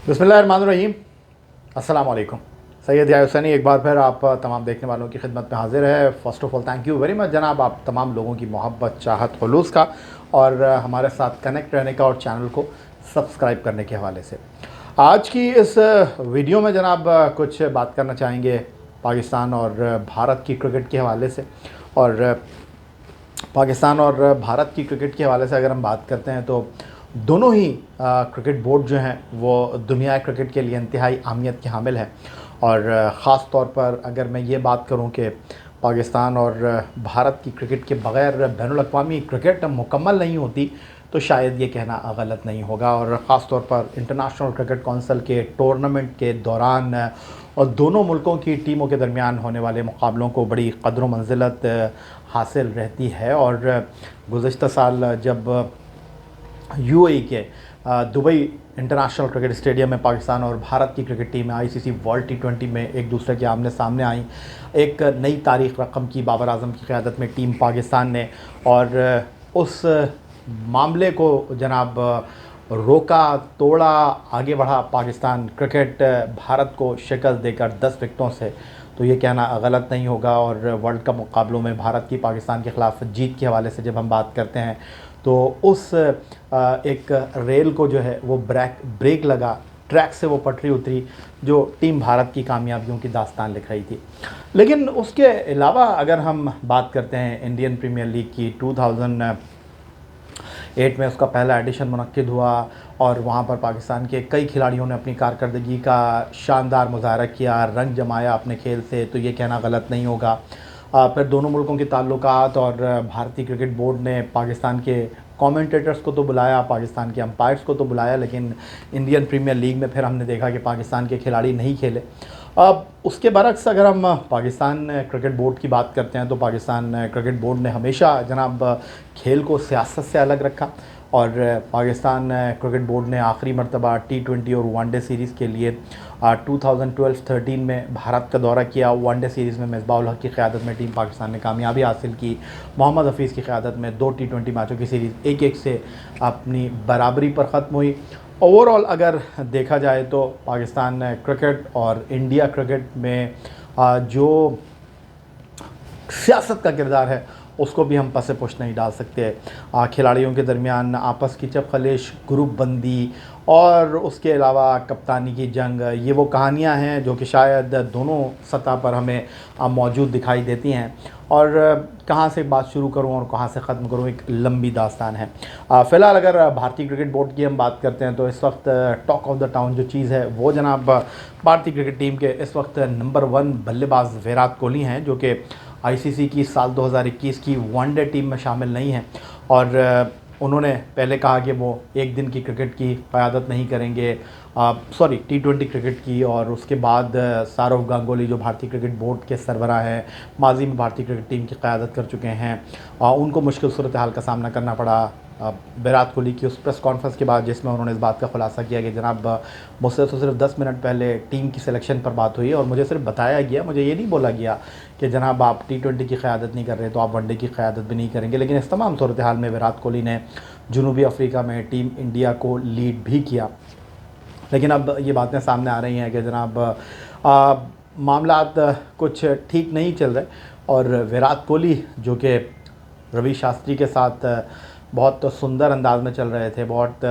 बिस्मिल्लाहिर्रहमानिर्रहीम। अस्सलाम वालेकुम। सैयद याहिया हुसैनी एक बार फिर आप तमाम देखने वालों की खिदमत में हाजिर है। First of all thank you very much जनाब, आप तमाम लोगों की मोहब्बत, चाहत, खुलूस का और हमारे साथ कनेक्ट रहने का और चैनल को सब्सक्राइब करने के हवाले से। आज की इस वीडियो में जनाब कुछ बात करना चाहेंगे पाकिस्तान और भारत की क्रिकेट के हवाले से। और पाकिस्तान और भारत की क्रिकेट के हवाले से अगर हम बात करते हैं तो दोनों ही क्रिकेट बोर्ड जो हैं वो दुनिया क्रिकेट के लिए इंतहाई अहमियत के हामिल हैं। और ख़ास तौर पर अगर मैं ये बात करूं कि पाकिस्तान और भारत की क्रिकेट के बग़ैर बैनुल-अक़वामी क्रिकेट मुकम्मल नहीं होती तो शायद ये कहना गलत नहीं होगा। और ख़ास तौर पर इंटरनेशनल क्रिकेट काउंसिल के टूर्नामेंट के दौरान और दोनों मुल्कों की टीमों के दरमियान होने वाले मुकाबलों को बड़ी क़द्र मंज़िलत हासिल रहती है। और गुज़श्ता साल जब यूएई के दुबई इंटरनेशनल क्रिकेट स्टेडियम में पाकिस्तान और भारत की क्रिकेट टीम आईसीसी वर्ल्ड टी20 में एक दूसरे के आमने सामने आई, एक नई तारीख रकम की बाबर आजम की क़यादत में टीम पाकिस्तान ने, और उस मामले को जनाब रोका तोड़ा, आगे बढ़ा पाकिस्तान क्रिकेट भारत को शिकस्त देकर 10 विकेटों से। तो ये कहना गलत नहीं होगा। और वर्ल्ड कप मुकाबलों में भारत की पाकिस्तान के ख़िलाफ़ जीत के हवाले से जब हम बात करते हैं तो उस एक रेल को जो है वो ब्रेक लगा, ट्रैक से वो पटरी उतरी जो टीम भारत की कामयाबियों की दास्तान लिख रही थी। लेकिन उसके अलावा अगर हम बात करते हैं इंडियन प्रीमियर लीग की, 2008 में उसका पहला एडिशन मुनक्किद हुआ और वहाँ पर पाकिस्तान के कई खिलाड़ियों ने अपनी कारकर्दगी का शानदार मुज़ाहरा किया, रंग जमाया अपने खेल से, तो ये कहना गलत नहीं होगा। फिर दोनों मुल्कों के ताल्लुकात और भारतीय क्रिकेट बोर्ड ने पाकिस्तान के कमेंटेटर्स को तो बुलाया, पाकिस्तान के अंपायर्स को तो बुलाया, लेकिन इंडियन प्रीमियर लीग में फिर हमने देखा कि पाकिस्तान के खिलाड़ी नहीं खेले। अब उसके बरक्स अगर हम पाकिस्तान क्रिकेट बोर्ड की बात करते हैं तो पाकिस्तान क्रिकेट बोर्ड ने हमेशा जनाब खेल को सियासत से अलग रखा। और पाकिस्तान क्रिकेट बोर्ड ने आखिरी मरतबा टी20 और वनडे सीरीज़ के लिए 2012-13 में भारत का दौरा किया। वनडे सीरीज़ में मिसबाह उल हक की क़यादत में टीम पाकिस्तान ने कामयाबी हासिल की। मोहम्मद हफीज़ की क़यादत में 2 टी20 मैचों की सीरीज़ 1-1 से अपनी बराबरी पर ख़त्म हुई। ओवरऑल अगर देखा जाए तो पाकिस्तान क्रिकेट और इंडिया क्रिकेट में जो सियासत का किरदार है उसको भी हम पसे पुश नहीं डाल सकते। खिलाड़ियों के दरमियान आपस की चपखलिश, ग्रुप बंदी और उसके अलावा कप्तानी की जंग, ये वो कहानियाँ हैं जो कि शायद दोनों सतह पर हमें मौजूद दिखाई देती हैं। और कहाँ से बात शुरू करूँ और कहाँ से ख़त्म करूँ, एक लंबी दास्तान है। फ़िलहाल अगर भारतीय क्रिकेट बोर्ड की हम बात करते हैं तो इस वक्त टॉक ऑफ द टाउन जो चीज़ है वो जनाब भारतीय क्रिकेट टीम के इस वक्त नंबर 1 बल्लेबाज विराट कोहली हैं, जो कि आईसीसी की साल 2021 की वनडे टीम में शामिल नहीं हैं। और उन्होंने पहले कहा कि वो एक दिन की क्रिकेट की क़यादत नहीं करेंगे, टी20 क्रिकेट की। और उसके बाद सौरव गांगुली जो भारतीय क्रिकेट बोर्ड के सरबराह हैं, माजी में भारतीय क्रिकेट टीम की क़यादत कर चुके हैं, उनको मुश्किल सूरत हाल का सामना करना पड़ा विराट कोहली की उस प्रेस कॉन्फ्रेंस के बाद, जिसमें उन्होंने इस बात का खुलासा किया कि जनाब मुझसे तो सिर्फ 10 मिनट पहले टीम की सिलेक्शन पर बात हुई और मुझे सिर्फ बताया गया, मुझे ये नहीं बोला गया कि जनाब आप टी20 की क़यादत नहीं कर रहे तो आप वनडे की क़यादत भी नहीं करेंगे। लेकिन इस तमाम सूरत हाल में विराट कोहली ने जनूबी अफ्रीका में टीम इंडिया को लीड भी किया। लेकिन अब ये बातें सामने आ रही हैं कि जनाब मामलात कुछ ठीक नहीं चल रहे और विराट कोहली जो कि रवि शास्त्री के साथ बहुत सुंदर अंदाज में चल रहे थे, बहुत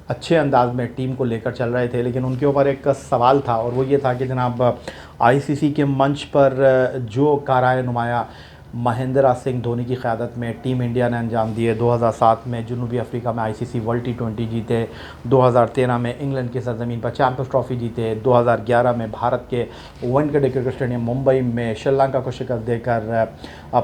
अच्छे अंदाज में टीम को लेकर चल रहे थे, लेकिन उनके ऊपर एक सवाल था और वो ये था कि जनाब आईसीसी के मंच पर जो कारनामे नुमाया महेंद्र सिंह धोनी की क़यादत में टीम इंडिया ने अंजाम दिए, 2007 में जनूबी अफ्रीका में आईसीसी वर्ल्ड टी20 जीते, 2013 में इंग्लैंड की सरज़मीन पर चैंपियंस ट्रॉफ़ी जीते, 2011 में भारत के वानखेड़े क्रिकेट स्टेडियम मुंबई में श्रीलंका को शिकस्त देकर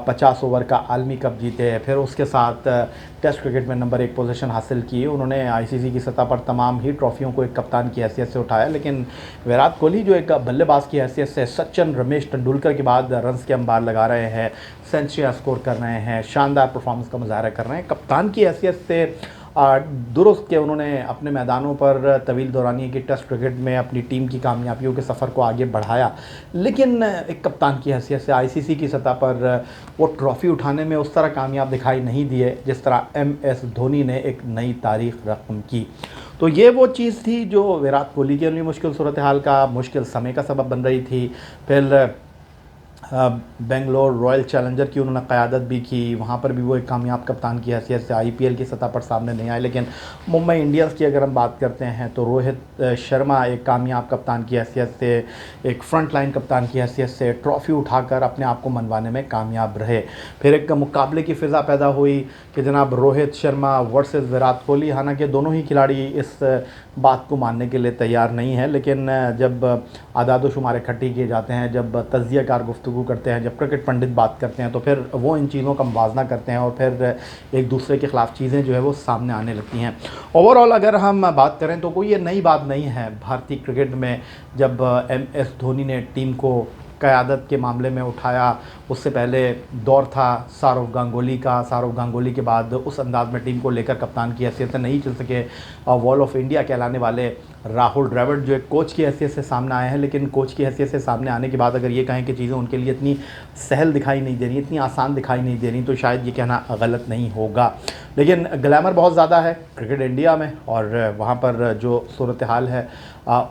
50 ओवर का आलमी कप जीते, फिर उसके साथ टेस्ट क्रिकेट में नंबर 1 पोजीशन हासिल की। उन्होंने आईसीसी की सतह पर तमाम ही ट्रॉफ़ियों को एक कप्तान की हैसियत से उठाया। लेकिन विराट कोहली जो एक बल्लेबाज की हैसियत से सचिन, रमेश तेंदुलकर के बाद रन्स के अंबार लगा रहे हैं, सेंचुरियाँ स्कोर कर रहे हैं, शानदार परफॉर्मेंस का मुज़ाहरा कर रहे हैं, कप्तान की हैसियत से दुरुस्त के उन्होंने अपने मैदानों पर तवील दौरानिए की टेस्ट क्रिकेट में अपनी टीम की कामयाबियों के सफ़र को आगे बढ़ाया। लेकिन एक कप्तान की हैसियत से आईसीसी की सतह पर वो ट्रॉफ़ी उठाने में उस तरह कामयाब दिखाई नहीं दिए जिस तरह MS धोनी ने एक नई तारीख रकम की। तो ये वो चीज़ थी जो विराट कोहली के लिए मुश्किल सूरत हाल का, मुश्किल समय का सबब बन रही थी। फिर बेंगलोर रॉयल चैलेंजर की उन्होंने क़यादत भी की, वहाँ पर भी वो एक कामयाब कप्तान की हैसियत से आईपीएल की सतह पर सामने नहीं आए। लेकिन मुंबई इंडियंस की अगर हम बात करते हैं तो रोहित शर्मा एक कामयाब कप्तान की हैसियत से, एक फ्रंट लाइन कप्तान की हैसियत से ट्रॉफ़ी उठाकर अपने आप को मनवाने में कामयाब रहे। फिर एक मुकाबले की फ़िज़ा पैदा हुई कि जनाब रोहित शर्मा वर्सेस विराट कोहली। हालांकि दोनों ही खिलाड़ी इस बात को मानने के लिए तैयार नहीं है, लेकिन जब आदाद व शुमार इकट्ठी किए जाते हैं, जब तज्ज़ियाकार गुफ्तगू करते हैं, जब क्रिकेट पंडित बात करते हैं, तो फिर वो इन चीज़ों का मुवाज़ना करते हैं और फिर एक दूसरे के ख़िलाफ़ चीज़ें जो है वो सामने आने लगती हैं। ओवरऑल अगर हम बात करें तो कोई ये नई बात नहीं है भारतीय क्रिकेट में। जब एम.एस. धोनी ने टीम को क़यादत के मामले में उठाया, उससे पहले दौर था सौरव गांगुली का। सौरव गांगुली के बाद उस अंदाज़ में टीम को लेकर कप्तान की हैसियत से नहीं चल सके वॉल ऑफ इंडिया कहलाने वाले राहुल द्रविड़, जो एक कोच की हैसियत से सामने आए हैं। लेकिन कोच की हैसियत से सामने आने के बाद अगर ये कहें कि चीज़ें उनके लिए इतनी सहल दिखाई नहीं दे रही, इतनी आसान दिखाई नहीं दे रही, तो शायद ये कहना गलत नहीं होगा। लेकिन ग्लैमर बहुत ज़्यादा है क्रिकेट इंडिया में, और वहाँ पर जो सूरत हाल है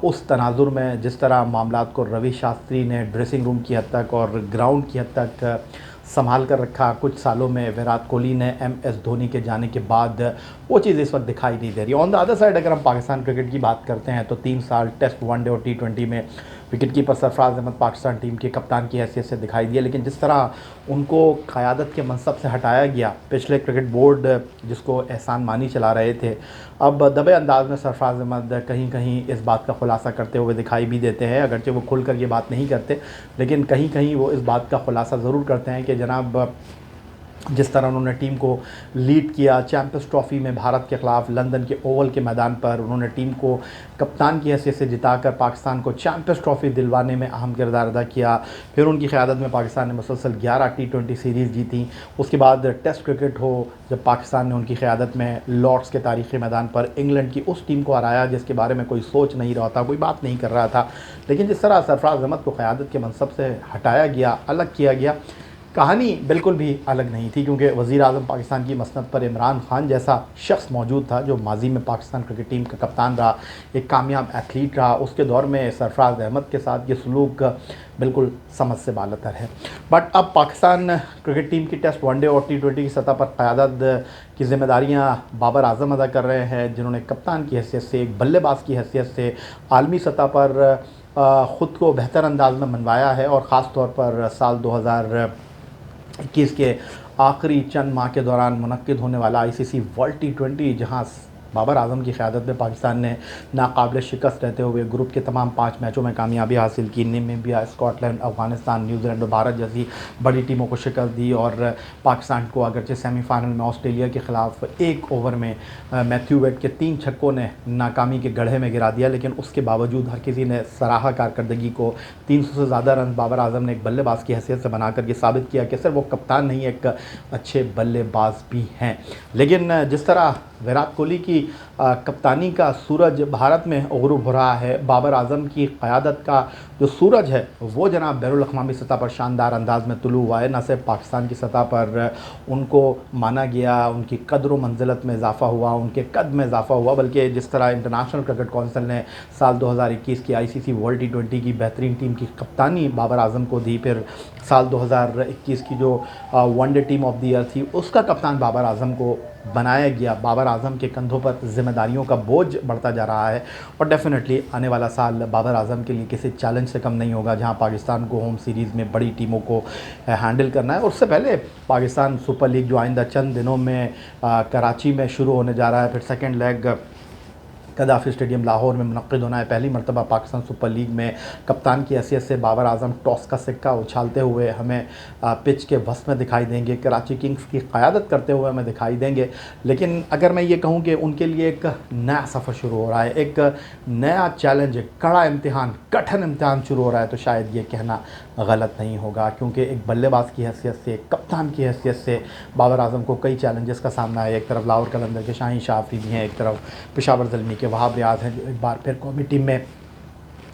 उस तनाजुर में जिस तरह मामलात को रवि शास्त्री ने ड्रेसिंग रूम की हद तक और ग्राउंड की हद तक संभाल कर रखा, कुछ सालों में विराट कोहली ने एम.एस. धोनी के जाने के बाद वो चीज़ इस वक्त दिखाई नहीं दे रही। ऑन द अदर साइड अगर हम पाकिस्तान क्रिकेट की बात करते हैं तो 3 साल टेस्ट, वनडे और टी20 में wicket keeper Sarfaraz Ahmed Pakistan team के कप्तान की हैसियत से दिखाई दिया। लेकिन जिस तरह उनको क़यादत के मनसब से हटाया गया, पिछले क्रिकेट बोर्ड जिसको एहसान मानी चला रहे थे, अब दबे अंदाज में सरफराज अहमद कहीं कहीं इस बात का खुलासा करते हुए दिखाई भी देते हैं। अगरचे वो खुलकर ये बात नहीं करते, लेकिन कहीं कहीं वो इस बात का खुलासा ज़रूर करते हैं कि जनाब जिस तरह उन्होंने टीम को लीड किया चैंपियंस ट्रॉफ़ी में भारत के ख़िलाफ़ लंदन के ओवल के मैदान पर, उन्होंने टीम को कप्तान की हैसियत से जिताकर पाकिस्तान को चैंपियंस ट्रॉफ़ी दिलवाने में अहम किरदार अदा किया। फिर उनकी क़यादत में पाकिस्तान ने मुसलसल 11 टी20 सीरीज़ जीती। उसके बाद टेस्ट क्रिकेट हो, जब पाकिस्तान ने उनकी क़यादत में लॉर्ड्स के तारीख़ी मैदान पर इंग्लैंड की उस टीम को हराया जिसके बारे में कोई सोच नहीं रहा था, कोई बात नहीं कर रहा था। लेकिन जिस तरह सरफराज अहमद को क़यादत के मनसब से हटाया गया, अलग किया गया, कहानी बिल्कुल भी अलग नहीं थी, क्योंकि वज़ीर-ए-आज़म पाकिस्तान की मसनद पर इमरान खान जैसा शख्स मौजूद था जो माजी में पाकिस्तान क्रिकेट टीम का कप्तान रहा, एक कामयाब एथलीट रहा। उसके दौर में सरफराज अहमद के साथ ये सलूक बिल्कुल समझ से बालतर है। बट अब पाकिस्तान क्रिकेट टीम की टेस्ट, वनडे और टी20 की सतह पर क़यादत की ज़िम्मेदारियाँ बाबर आज़म अदा कर रहे हैं, जिन्होंने कप्तान की हैसियत से, एक बल्लेबाज की हैसियत से आलमी सतह पर ख़ुद को बेहतर अंदाज में मनवाया है। और ख़ास तौर पर साल 2021 के आखिरी चंद माह के दौरान मुनक्किद होने वाला आईसीसी वर्ल्ड टी20, जहां बाबर आज़म की क़यादत में पाकिस्तान ने नाकाबिल शिकस्त रहते हुए ग्रुप के तमाम 5 मैचों में कामयाबी हासिल की। नामीबिया, स्कॉटलैंड, अफ़गानिस्तान, न्यूजीलैंड और भारत जैसी बड़ी टीमों को शिकस्त दी, और पाकिस्तान को अगरचे सेमीफ़ाइनल में ऑस्ट्रेलिया के ख़िलाफ़ 1 ओवर में मैथ्यू वेड के 3 छक्कों ने नाकामी के गड्ढे में गिरा दिया। लेकिन उसके बावजूद हर किसी ने सराहा कारकर्दगी को। 300 से ज़्यादा रन बाबर आज़म ने एक बल्लेबाज की हैसियत से बना कर ये साबित किया कि सिर्फ वो कप्तान नहीं, एक अच्छे बल्लेबाज भी हैं। लेकिन जिस तरह विराट कोहली की कप्तानी का सूरज भारत में ग़ुरूब हो रहा है, बाबर आज़म की क़यादत का जो सूरज है वो जनाब बैनुल अक़वामी सतह पर शानदार अंदाज में तुलू हुआ है। न सिर्फ पाकिस्तान की सतह पर उनको माना गया, उनकी कदर व मंजिलत में इजाफ़ा हुआ, उनके कद में इजाफ़ा हुआ, बल्कि जिस तरह इंटरनेशनल क्रिकेट कौंसिल ने साल 2021 की आईसीसी वर्ल्ड टी20 की बेहतरीन टीम की कप्तानी बाबर आज़म को दी, फिर साल 2021 की जो one day team of the year थी उसका कप्तान बाबर आज़म को बनाया गया। बाबर आज़म के कंधों पर ज़िम्मेदारियों का बोझ बढ़ता जा रहा है, और डेफिनेटली आने वाला साल बाबर आज़म के लिए किसी चैलेंज से कम नहीं होगा, जहां पाकिस्तान को होम सीरीज़ में बड़ी टीमों को हैंडल करना है। और उससे पहले पाकिस्तान सुपर लीग जो आइंदा चंद दिनों में कराची में शुरू होने जा रहा है, फिर सेकेंड लेग कदाफ़ी स्टेडियम लाहौर में मुनक्किद होना है। पहली मरतबा पाकिस्तान सुपर लीग में कप्तान की हैसियत से बाबर आज़म टॉस का सिक्का उछालते हुए हमें पिच के वस्त में दिखाई देंगे, कराची किंग्स की क़यादत करते हुए हमें दिखाई देंगे। लेकिन अगर मैं ये कहूँ कि उनके लिए एक नया सफ़र शुरू हो रहा है, एक नया चैलेंज, एक कड़ा इम्तिहान, कठिन इम्तिहान शुरू हो रहा है, तो शायद ये कहना गलत नहीं होगा, क्योंकि एक बल्लेबाज की हैसियत से, कप्तान की हैसियत से बाबर आज़म को कई चैलेंजेस का सामना है। एक तरफ लाहौर कलंदर के शाहीन शाह अफरीदी हैं, एक तरफ पेशावर ज़ल्मी के वहाब रियाज़ हैं, जो एक बार फिर कौमी टीम में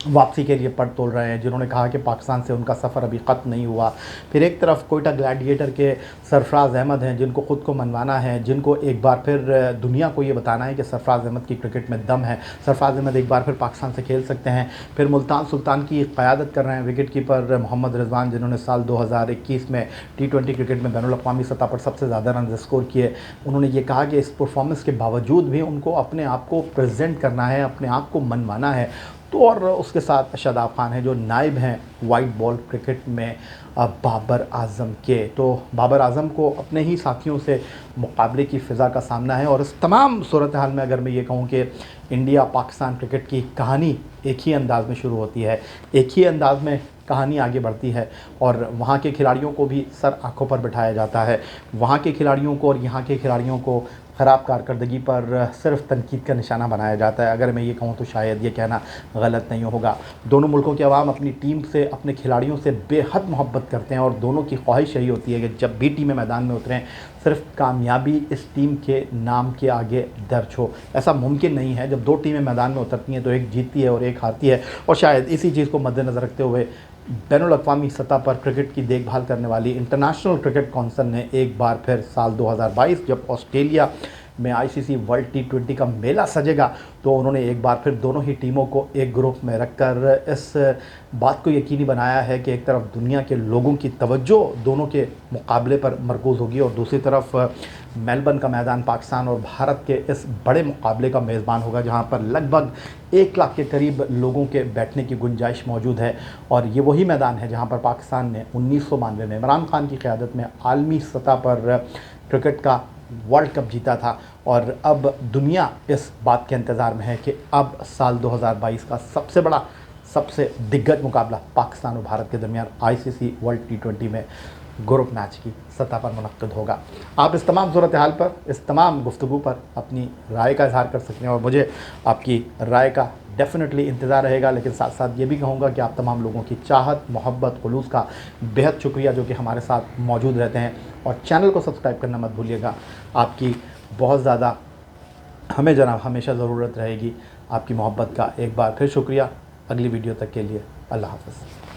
वापसी के लिए पड़ तोल रहे हैं, जिन्होंने कहा कि पाकिस्तान से उनका सफ़र अभी ख़त्म नहीं हुआ। फिर एक तरफ कोयटा ग्लैडिएटर के सरफराज अहमद हैं, जिनको ख़ुद को मनवाना है, जिनको एक बार फिर दुनिया को ये बताना है कि सरफराज अहमद की क्रिकेट में दम है, सरफराज अहमद एक बार फिर पाकिस्तान से खेल सकते हैं। फिर मुल्तान सुल्तान की क़यादत कर रहे हैं विकेट कीपर मोहम्मद रिजवान, जिन्होंने साल 2021 में T20 क्रिकेट में बैनुल-अक़वामी सतह पर सबसे ज़्यादा रन स्कोर किए। उन्होंने ये कहा कि इस परफॉर्मेंस के बावजूद भी उनको अपने आप को प्रेजेंट करना है, अपने आप को मनवाना है। तो और उसके साथ शादाब खान हैं, जो नायब हैं वाइट बॉल क्रिकेट में बाबर आज़म के। तो बाबर आज़म को अपने ही साथियों से मुकाबले की फ़िज़ा का सामना है। और इस तमाम सूरत हाल में अगर मैं ये कहूँ कि इंडिया पाकिस्तान क्रिकेट की कहानी एक ही अंदाज़ में शुरू होती है, एक ही अंदाज़ में कहानी आगे बढ़ती है, और वहाँ के खिलाड़ियों को भी सर आँखों पर बिठाया जाता है। वहाँ के खिलाड़ियों को और यहाँ के खिलाड़ियों को ख़राब कारकर्दगी पर सिर्फ तनकीद का निशाना बनाया जाता है। अगर मैं ये कहूँ तो शायद ये कहना गलत नहीं होगा। दोनों मुल्कों के अवाम अपनी टीम से, अपने खिलाड़ियों से बेहद मोहब्बत करते हैं, और दोनों की ख्वाहिश यही होती है कि जब भी टीमें मैदान में उतरें, सिर्फ कामयाबी इस टीम के नाम के आगे दर्ज हो। ऐसा मुमकिन नहीं है, जब दो टीमें मैदान में उतरती हैं तो एक जीतती है और एक हारती है। और शायद इसी चीज़ को मद्देनज़र रखते हुए बैनुल-अक़वामी सतह पर क्रिकेट की देखभाल करने वाली इंटरनेशनल क्रिकेट कौंसिल ने एक बार फिर साल 2022 जब ऑस्ट्रेलिया में ICC वर्ल्ड T20 का मेला सजेगा, तो उन्होंने एक बार फिर दोनों ही टीमों को एक ग्रुप में रखकर इस बात को यकीनी बनाया है कि एक तरफ दुनिया के लोगों की तवज्जो दोनों के मुकाबले पर मरकूज़ होगी, और दूसरी तरफ मेलबर्न का मैदान पाकिस्तान और भारत के इस बड़े मुकाबले का मेज़बान होगा, जहां पर लगभग 1 लाख के करीब लोगों के बैठने की गुंजाइश मौजूद है। और ये वही मैदान है जहां पर पाकिस्तान ने 1992 में इमरान खान की क़यादत में आलमी सतह पर क्रिकेट का वर्ल्ड कप जीता था। और अब दुनिया इस बात के इंतज़ार में है कि अब साल 2022 का सबसे बड़ा, सबसे दिग्गज मुकाबला पाकिस्तान और भारत के दरमियान ICC वर्ल्ड T20 में ग्रुप मैच की सतह पर मुनक्किद होगा। आप इस तमाम सूरत हाल पर, इस तमाम गुफ्तगू पर अपनी राय का इज़हार कर सकते हैं, और मुझे आपकी राय का डेफ़िनेटली इंतज़ार रहेगा। लेकिन साथ साथ ये भी कहूँगा कि आप तमाम लोगों की चाहत, मोहब्बत, खुलूस का बेहद शुक्रिया, जो कि हमारे साथ मौजूद रहते हैं। और चैनल को सब्सक्राइब करना मत भूलिएगा। आपकी बहुत ज़्यादा हमें जनाब हमेशा ज़रूरत रहेगी। आपकी मोहब्बत का एक बार फिर शुक्रिया। अगली वीडियो तक के लिए अल्लाह हाफ़िज़।